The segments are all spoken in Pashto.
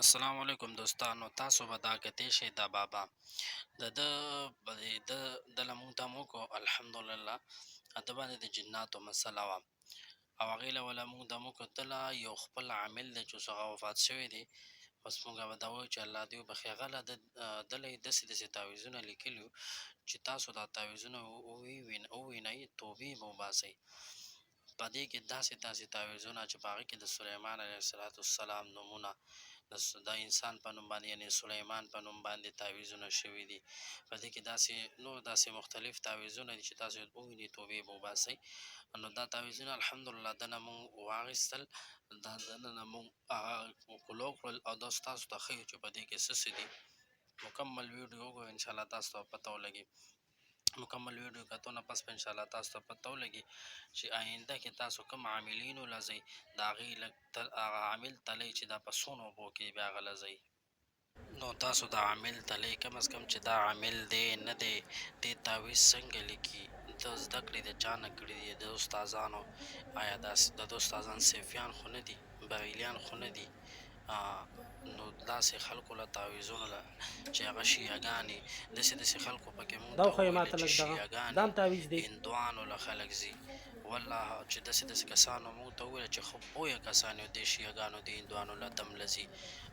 السلام علیکم دوستانو، تاسو به دا کتی شئ دا بابا د ده د له مونږ ته مو کو الحمدلله. د باندې د جناتو مسله وه او هغې له وله مونږ د مو کتله یو خپل عامل دی چې اوس هغه وفات شوی دی. بس مونږ به دا وایو چې الله دې وبخښي. هغه له دله یې داسې داسې تعویضونه لیکلي وو چې تاسو دا تعویضونه ووینئ، توبې به وباسئ. په دې کې داسې داسې تعویضونه چې په هغې کې د سلیمان علیه السلام نومونه د انسان په نوم باندې یعنې سلیمان په نوم باندې تعویضونه شوي دي. په دې کې داسې نور داسې مختلف تعویضونه دي چې تاسو ووینئ توبې به وباسئ. نو دا تعویضونه الحمدلله دنه مونږ واخیستل، دا دننه مونږ هغه فالو کړل او دا ستاسو ته ښیو چې په دې کې څه څه دي. مکمل ویډیو وګورئ انشاءالله تاسو ته پته ولګي. مکمل ویډیو کتو نه پس به انشاءالله تاسو ته پته ولګي چې آینده کې تاسو کوم عاملین ولځئ، د هغې هغه عامل تلئ چې دا په څومره اوبو کې بیا هغه لځئ. نو تاسو د عامل تلئ کم از کم چې دا عامل دی نه دی، دې تعویض څنګه لیکي، د زده کړې د چا نه کړي دي، د استادانو. آیا د ده استادان صوفیان خو نه دي، بغیلیان خو نه دي؟ نو داسې خلکو له تعویضونو له چې هغه شیعهګانې داسې داسې خلکو پکې مونږ ته وویل چې شیعهګانې هندوانو له خلک ځي. والله چې داسې داسې کسانو مونږ ته وویل چې ښه پویه کسان یو دې شیعهګانو د هندوانو له دم له ځي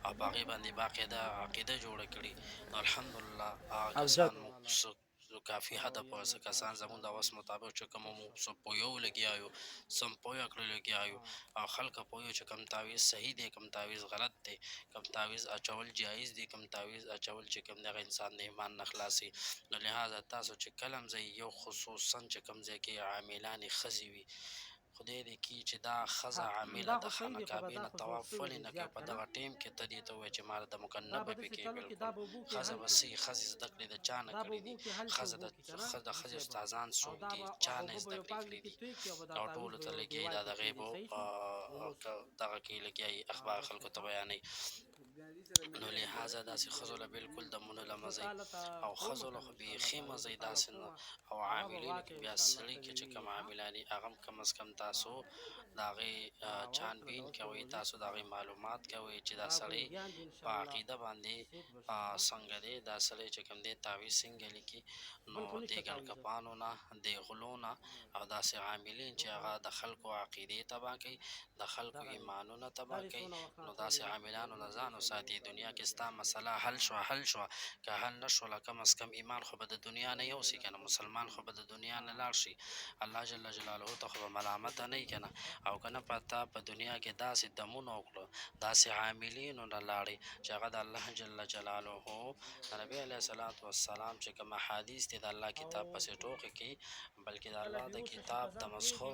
او په هغې باندې باقاعده عقیده جوړه کړي. نو الحمدلله هغه کسان مو کافي حده پورې څه کسان زمونږ د وس مطابق چې کومه مو څه پویو لګیا یو، څه پویه کړو لګیا یو او خلکه پویو چې کوم تعویض صحیح دی، کوم تعویض غلط دی، کوم تعویض اچول جایز دي، کوم تعویض اچول چې کوم دغه انسان د ایمان نه خلاصي. نو لحاظه تاسو چې کله هم ځئ، یو خصوصا چې کوم ځای کې عاملانې ښځې وي، خدای دې کي چې دا ښځه عامله د خانه کعبې نه طواف ولې نه کوي په دغه ټیم کې. ته دې ته ووایه چې ما د مکنبه پکې بالکل ښځه به څه ښځې زده کړې د چا نه کړي دي، ښځه د ښځې استادان څوک دي، چا نه زده کړې کړي دي او ټولو ته لګیایي دا د غیبو دغه کې لګیایي اخبار خلکو ته بیانوي. نو لحاظه داسې ښځو له بالکل دمونه له مه ځئ او ښځو له خو بیخي مه ځئ داسې نه. او عاملینو کې بیا سړي کې چې کوم عاملان دي هغه هم کم از کم تاسو د هغې چانبین کوئ، تاسو د هغې معلومات کوئ چې دا سړی په عقیده باندې څنګه دی، دا سړی چې کوم دی تعویض څنګه لیکي. نو دې ګړکپانو نه، دې غلو نه او داسې عاملین چې هغه د خلکو عقیدې تباه کوي، د خلکو ایمانونه تباه کوي، نو داسې عاملانو نه ځان وساتي. دنیا کې ستا مسله حل شوه، که حل نه شوله کم از کم ایمان خو به د دنیا نه یوسي که نه، مسلمان خو به د دنیا نه لاړ شي، الله جل جلاله ته خو به ملامته نه وي که نه. او که نه تا په دنیا کې داسې دمونه وکړو، داسې عاملینو نه لاړې چې هغه د الله جل جلاله د نبي علیه الصلاة والسلام چې کوم احادیث دي د الله کتاب پسې ټوکې کوي، بلکې د الله د کتاب د مسخر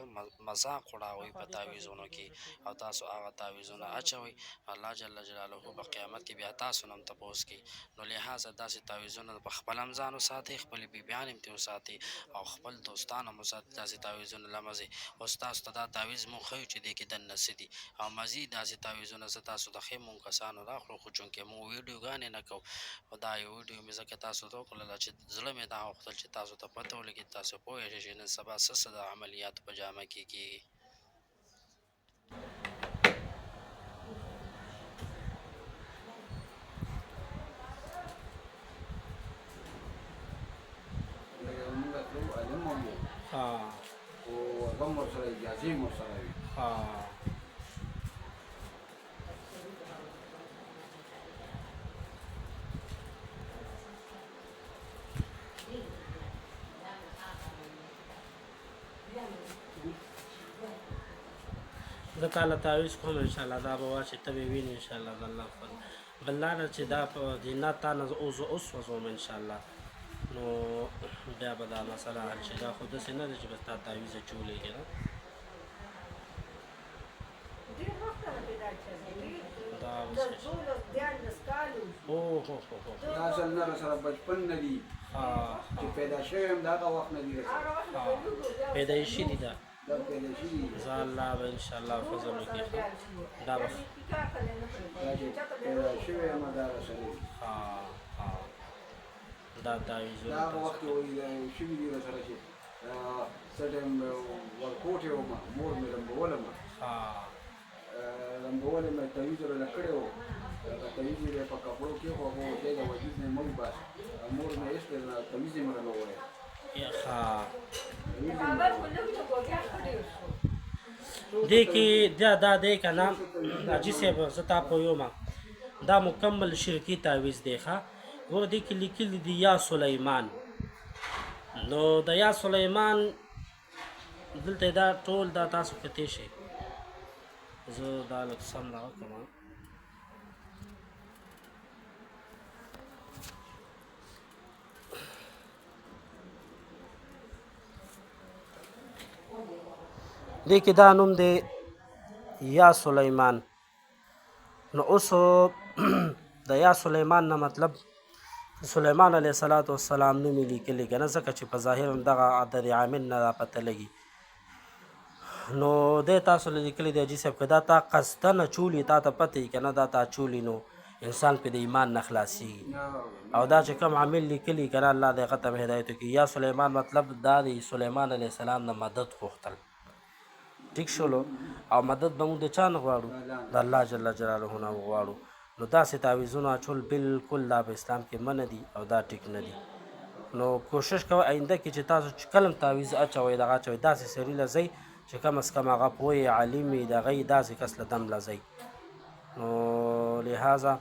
مذاق اړوئ په تعویضونو کې او تاسو هغه تعویضونه اچوئ. الله جل جلاله په قیامت کې بیا تاسو نه هم تپوس کوي. نو لحاظه داسې تعویضونه په خپل هم ځان وساتئ، خپلې بیبیانې هم ترې وساتئ او خپل دوستان هم وساتئ، داسې تعویضونه له مه ځئ. اوس تاسو ته دا تعویض مونږ ښیو چې دې کې دننه څه دي او مزید داسې تعویضونه زه تاسو ته ښیم مونږ کسانو راخلو، خو چونکې مونږ ویډیوګانې نه کوو، خو دا یو ویډیو مې ځکه تاسو ته وکړله چې زړه مې دا غوښتل چې تاسو ته پته ولګي، تاسو پوه شئ چې نن سبا څه د عملیاتو په جامه کې کېږي. هغه هم ورسره اجازې هم ورسره وي. زه تاله تعویض کوم انشاءالله دا به واچې ته به یې وینې انشاءالله د الله فضل. بل دا ده چې دا په جنات تا نه زه اوس وځوم انشاءالله، نو بیا به دا مسله حل شي. دا خو داسې نه ده چې بس تا تعویض اچولی که نه. دا اصل نه راسره بچپن نه دي چې پیدا شوی یم د هغه وخت نه دي راسره پیدایشي دي دا پیدا شوي دي. زه الله به انشاءالله فضل وکړي دا به دا چې پیدا شوی یم دا راسره دي. دا تعویضونه دا هغه وخت کې وایي شوي دي راسره چې څه ټایم ورکوټې ومه، مور مې لمبولم، لمبولې مې تعویض راله کړی و، هغه تعویض شیخ هغه دی د وجود نه مړ بس مور مې ایست نه تمیز یې مړه وایي ښه دې کې دا دی که نه حاجي صاحب زه تا پوهېږم دا مکمل شرکي تعویض دی ښه ګوره دې کې لیکلي دي یا سلیمان نو د یا سلیمان دلته دا ټول دا تاسو کتی شئ زه دا لږ سم دغه کړم دې کې دا نوم دی یا سلیمان نو اوس د یا سلیمان نه مطلب سلیمان علیه السلام نوم یې لیکلی که نه ځکه چې په ظاهر هم دغه عدد عامل نه دا پته لګي نو دی تاسو له لیکلی دی حاجي صاحب که دا تا قصدن چولي تا ته پته وي که نه دا تا چولي نو انسان پې د ایمان نه خلاصېږي او دا چې کوم عامل لیکلي که نه الله د هغه ته هدایت وکړي یا سلیمان مطلب دا دی سلیمان علیه السلام نه مدد غوښتل ټیک شولو او مدد به موږ د چا نه غواړو د الله جل جلاله نه وغواړو نو داسې تعویضونه اچول بالکل دا په اسلام کې منع دي او دا ټیک نه دي نو کوشش کوئ آینده کې چې تاسو چې کله هم تعویض اچوئ دغه اچوئ داسې سړي له ځئ چې کم از کم هغه پوه عالم وي د هغه داسې کس له دم له ځئ نو لهذا